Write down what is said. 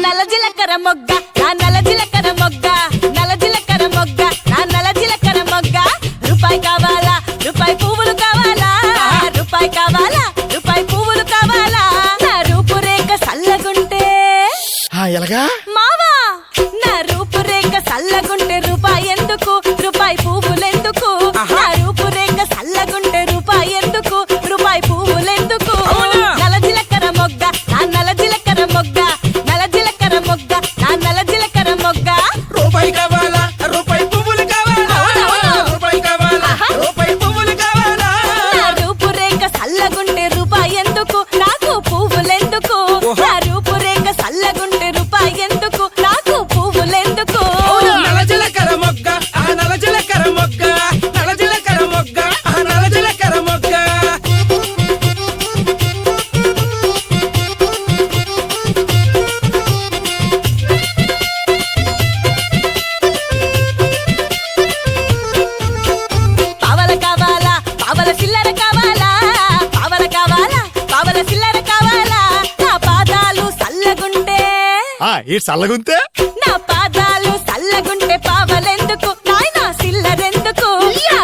నల్ల జీలకర్ర మొగ్గ నా నల్ల జీలకర్ర మొగ్గ నల్ల జీలకర్ర మొగ్గ నా నల్ల జీలకర్ర మొగ్గ రూపాయి కావాలా రూపాయి పువ్వులు కావాలా రూపాయి కావాలా రూపాయి పువ్వులు కావాలా నా రూపురేఖ సల్లగుంటే ఎలాగా మావా నా రూపురేఖ సల్లగుంటే రూపాయి ఎందుకు రూపాయి పువ్వులెందుకు నా రూపురేఖ సల్లగుంటే రూపాయి ఎందుకు రూపాయి పువ్వులెందుకు నల్ల జీలకర్ర మొగ్గ నా నల్ల జీలకర్ర మొగ్గ నల్ల జీలకర్ర మొగ్గ నా నల్ల జీలకర్ర మొగ్గ రూపాయి కావాలా రూపాయి పువ్వులు కావాలా రూపాయి కావాలా రూపాయి పువ్వులు కావాలా నా రూపురేఖ సల్లగుంటే రూపాయి ఎందుకు నాకు పువ్వులెందుకు నా రూపురేఖ సల్లగుంటే రూపాయి ఎందుకు నాకు పువ్వులెందుకు నల్ల జీలకర్ర మొగ్గ ఆ నల్ల జీలకర్ర మొగ్గ నల్ల జీలకర్ర మొగ్గ ఆ నల్ల జీలకర్ర మొగ్గ పావల కావాలా పావల చిల్లర కావాలా పావల కావాలా పావల చిల్లర కావాలా నా పాదాలు సల్లగుంటే ఈ చల్లగుంతే నా పాదాలు సల్లగుంటే పావలెందుకు నాయనా చిల్లరెందుకు నా